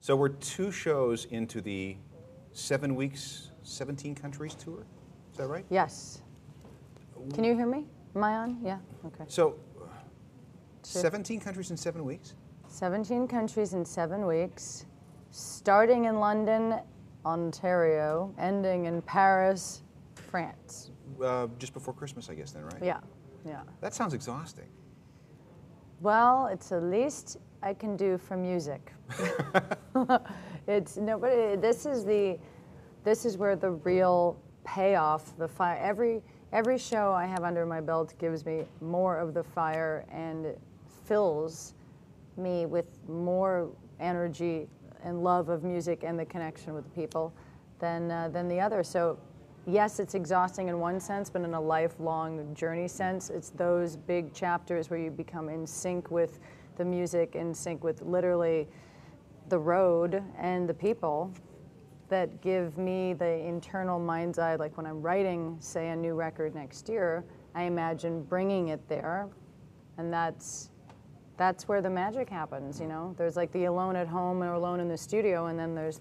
So we're 2 shows into the 7 weeks, 17 countries tour. Is that right? Yes. Can you hear me? Am I on? Yeah. Okay. So 17 countries in 7 weeks? 17 countries in 7 weeks, starting in London, Ontario, ending in Paris, France. Just before Christmas, I guess, then, right? Yeah, yeah. That sounds exhausting. Well, it's the least I can do for music. It's no, but this is where the real payoff, the fire. Every show I have under my belt gives me more of the fire and fills me with more energy and love of music and the connection with the people than the other. So yes, it's exhausting in one sense, but in a lifelong journey sense, it's those big chapters where you become in sync with the music, in sync with literally the road and the people that give me the internal mind's eye. Like when I'm writing, say, a new record next year, I imagine bringing it there, and that's where the magic happens, you know? There's like the alone at home or alone in the studio, and then there's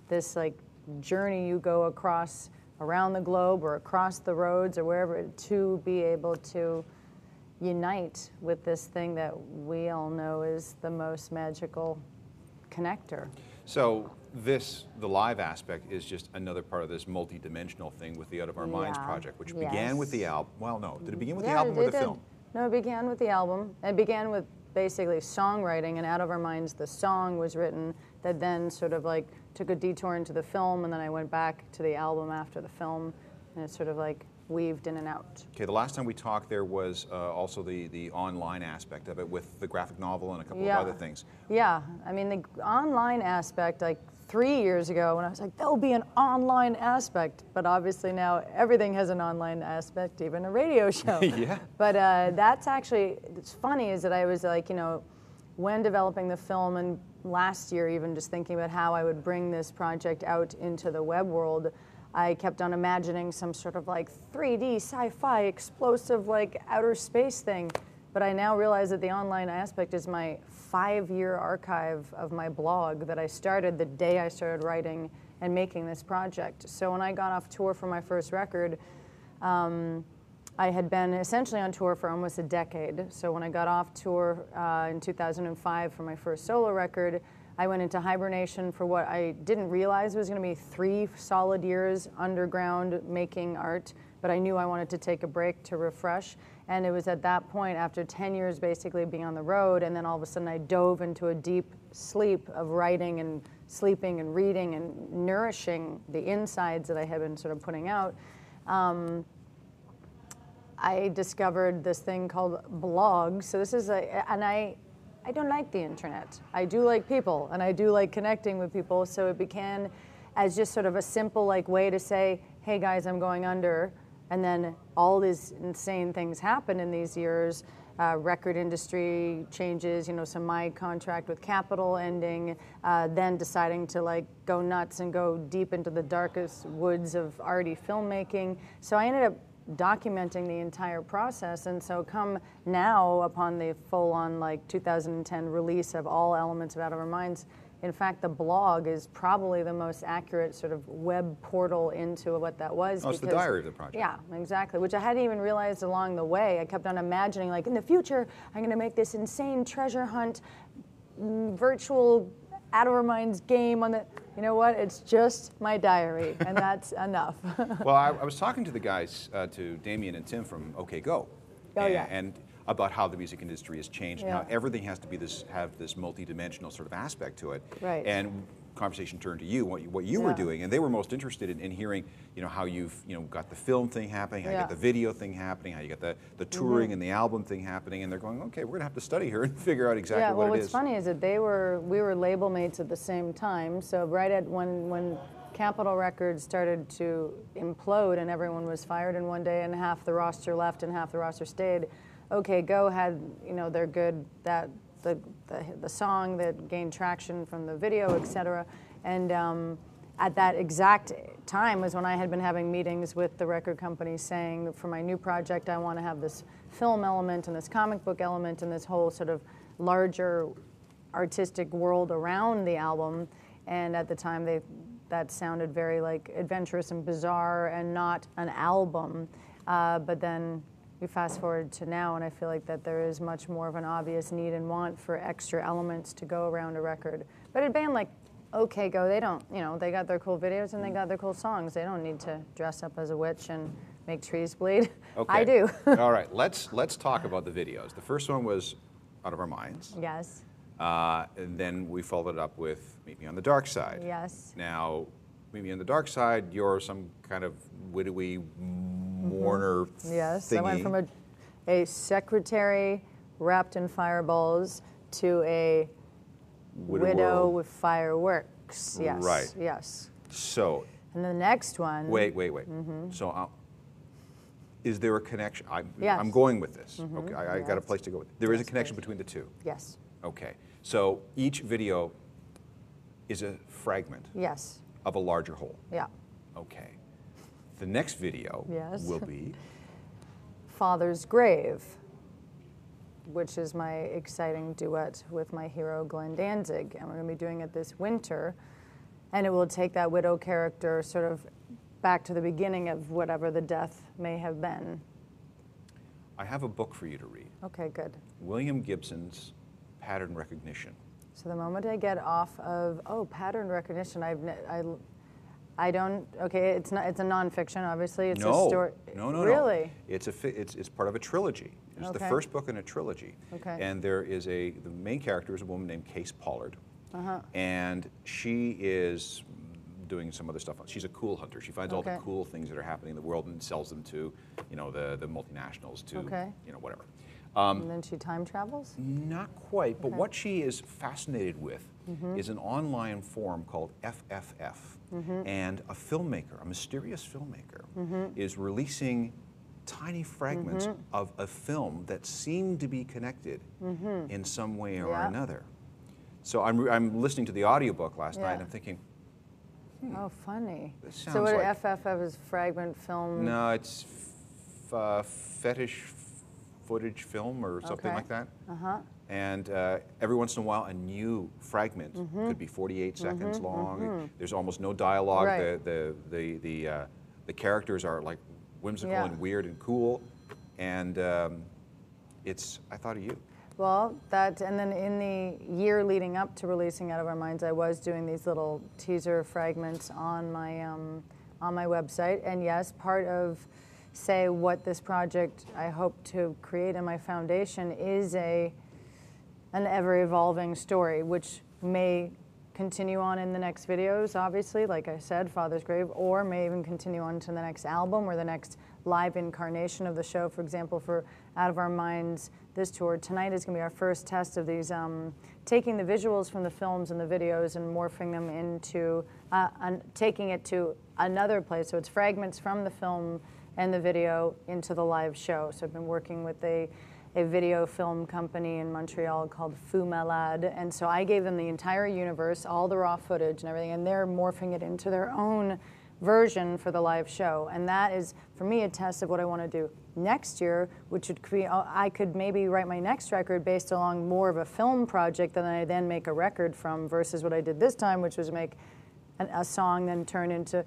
this like journey you go across around the globe or across the roads or wherever to be able to unite with this thing that we all know is the most magical connector. So the live aspect is just another part of this multi-dimensional thing with the Out of Our Minds project, which began with the album. Well, no, did it begin with the album or the film? No, it began with the album. It began with basically songwriting, and Out of Our Minds, the song was written that then sort of like took a detour into the film, and then I went back to the album after the film, and it's sort of like weaved in and out. Okay, the last time we talked there was also the online aspect of it with the graphic novel and a couple of other things. Yeah, I mean the online aspect, like 3 years ago when I was like, there'll be an online aspect, but obviously now everything has an online aspect, even a radio show. Yeah. But that's actually, it's funny is that I was like, you know, when developing the film and last year even just thinking about how I would bring this project out into the web world, I kept on imagining some sort of like 3D sci-fi explosive like outer space thing. But I now realize that the online aspect is my 5-year archive of my blog that I started the day I started writing and making this project. So when I got off tour for my first record, I had been essentially on tour for almost a decade. So when I got off tour in 2005 for my first solo record, I went into hibernation for what I didn't realize was going to be 3 solid years underground making art, but I knew I wanted to take a break to refresh. And it was at that point, after 10 years basically being on the road, and then all of a sudden I dove into a deep sleep of writing and sleeping and reading and nourishing the insides that I had been sort of putting out. I discovered this thing called blogs. So this is and I don't like the internet. I do like people, and I do like connecting with people. So it began as just sort of a simple like way to say, hey guys, I'm going under. And then all these insane things happen in these years. Record industry changes, you know, so my contract with Capitol ending, then deciding to like go nuts and go deep into the darkest woods of arty filmmaking. So I ended up documenting the entire process, and so come now upon the full-on like 2010 release of all elements of Out of Our Minds, in fact the blog is probably the most accurate sort of web portal into what that was. Oh, it's the diary of the project. Yeah, exactly, which I hadn't even realized along the way. I kept on imagining like in the future I'm going to make this insane treasure hunt virtual Out of Our Minds game on the, you know what, it's just my diary, and that's enough. Well, I was talking to the guys, to Damien and Tim from OK Go, and about how the music industry has changed and how everything has to be have this multi-dimensional sort of aspect to it. Right. And conversation turned to you, what you were doing, and they were most interested in hearing, you know, how you've, you know, got the film thing happening, how you got the video thing happening, how you got the touring and the album thing happening, and they're going, okay, we're gonna have to study here and figure out exactly what it is. Yeah, well, what's funny is that we were label mates at the same time. So right at when Capitol Records started to implode and everyone was fired in one day and half the roster left and half the roster stayed, OK Go had, you know, their good, the song that gained traction from the video, et cetera. And at that exact time was when I had been having meetings with the record company saying, for my new project, I want to have this film element and this comic book element and this whole sort of larger artistic world around the album, and at the time that sounded very like adventurous and bizarre and not an album. But then we fast forward to now, and I feel like that there is much more of an obvious need and want for extra elements to go around a record. But a band like OK Go, they don't, you know, they got their cool videos and they got their cool songs. They don't need to dress up as a witch and make trees bleed. Okay. I do. All right, let's talk about the videos. The first one was Out of Our Minds. Yes. And then we followed it up with Meet Me on the Dark Side. Yes. Now, Meet Me on the Dark Side, you're some kind of widowy mourner Yes, thingy. I went from a secretary wrapped in fireballs to a widow with fireworks. Yes. Right. Yes. So. And the next one. Wait. So, is there a connection? Yes. I'm going with this. Okay, I got a place to go with. There is a connection between the two. Yes. Okay. So each video is a fragment. Yes. Of a larger whole. Yeah. Okay. The next video will be Father's Grave, which is my exciting duet with my hero Glenn Danzig, and we're going to be doing it this winter, and it will take that widow character sort of back to the beginning of whatever the death may have been. I have a book for you to read. Okay, good. William Gibson's Pattern Recognition. So the moment I get off of pattern recognition, I don't. Okay, it's not. It's a nonfiction, obviously. It's a story. No. Really? It's part of a trilogy. It's the first book in a trilogy. Okay. And the main character is a woman named Case Pollard, and she is doing some other stuff. She's a cool hunter. She finds all the cool things that are happening in the world and sells them to, you know, the multinationals, to, you know, whatever. And then she time travels? Not quite, but what she is fascinated with is an online forum called FFF. And a filmmaker, a mysterious filmmaker, is releasing tiny fragments of a film that seem to be connected in some way or another. So I'm listening to the audiobook last night and I'm thinking, oh, funny. So what like, FFF is fragment film? No, it's fetish footage film or something like that. And every once in a while, a new fragment could be 48 seconds long. There's almost no dialogue. Right. The characters are like whimsical and weird and cool. And I thought of you. Well, and then in the year leading up to releasing Out of Our Minds, I was doing these little teaser fragments on my website. And yes, part of, say, what this project I hope to create in my foundation is an ever-evolving story, which may continue on in the next videos, obviously, like I said, Father's Grave, or may even continue on to the next album or the next live incarnation of the show. For example, for Out of Our Minds, this tour, tonight is going to be our first test of these, taking the visuals from the films and the videos and morphing them into, taking it to another place. So it's fragments from the film and the video into the live show. So I've been working with a video film company in Montreal called Fou Malade, and so I gave them the entire universe, all the raw footage and everything, and they're morphing it into their own version for the live show. And that is, for me, a test of what I want to do next year, which would create, I could maybe write my next record based along more of a film project than I then make a record from, versus what I did this time, which was make a song then turn into,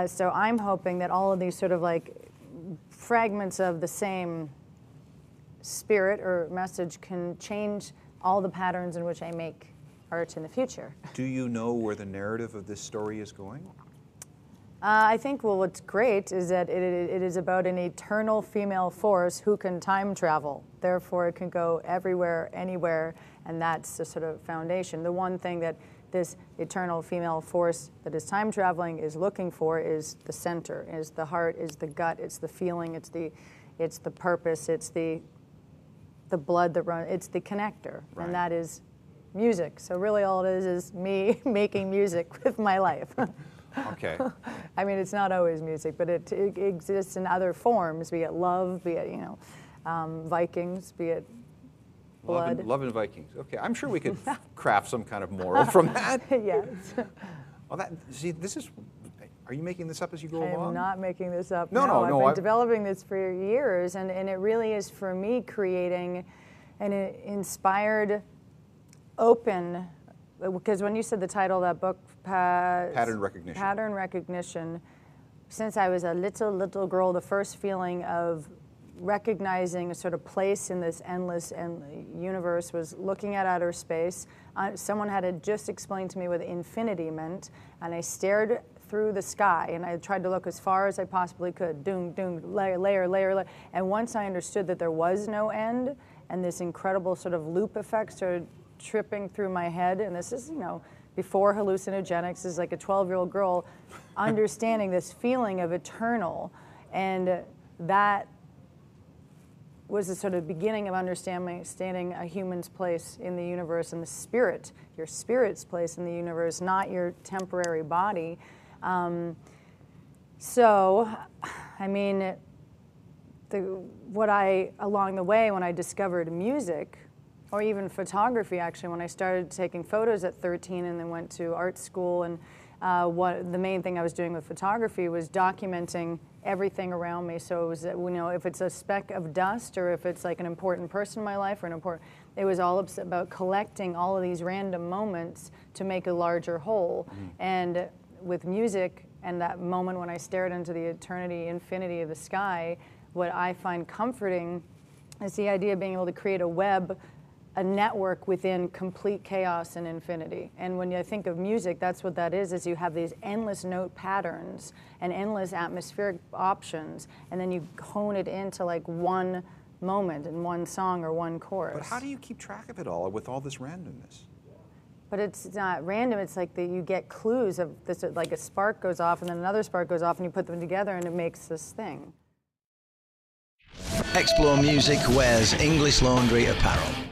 so I'm hoping that all of these sort of like fragments of the same spirit or message can change all the patterns in which I make art in the future. Do you know where the narrative of this story is going? I think, well, what's great is that it is about an eternal female force who can time travel. Therefore, it can go everywhere, anywhere, and that's the sort of foundation. The one thing that this eternal female force that is time traveling is looking for is the center, is the heart, is the gut, it's the feeling, it's the purpose, it's the blood that runs, it's the connector, and that is music. So really all it is me making music with my life. Okay. I mean, it's not always music, but it exists in other forms, be it love, be it, Vikings, be it blood. Love and Vikings. Okay, I'm sure we could craft some kind of moral from that. Yes. Well, this is, are you making this up as you go along? I am not making this up. No. I've been developing this for years, and it really is for me creating an inspired open, because when you said the title of that book, Pattern Recognition. Pattern Recognition, since I was a little girl, the first feeling of recognizing a sort of place in this endless universe was looking at outer space. Someone had just explained to me what infinity meant, and I stared through the sky, and I tried to look as far as I possibly could, doom, doom, layer, layer, layer, layer. And once I understood that there was no end, and this incredible sort of loop effect started tripping through my head, and this is, you know, before hallucinogenics, this is like a 12-year-old girl understanding this feeling of eternal, and that was the sort of beginning of understanding a human's place in the universe and the spirit, your spirit's place in the universe, not your temporary body. So, I mean, along the way, when I discovered music, or even photography, actually, when I started taking photos at 13 and then went to art school, and the main thing I was doing with photography was documenting everything around me. So it was, you know, if it's a speck of dust or if it's like an important person in my life or it was all about collecting all of these random moments to make a larger whole. And with music and that moment when I stared into the infinity of the sky, what I find comforting is the idea of being able to create a web, a network within complete chaos and infinity. And when I think of music, that's what that is you have these endless note patterns and endless atmospheric options, and then you hone it into like one moment and one song or one chorus. But how do you keep track of it all with all this randomness? But it's not random, it's like you get clues of this, like a spark goes off and then another spark goes off and you put them together and it makes this thing. Explore Music wears English Laundry apparel.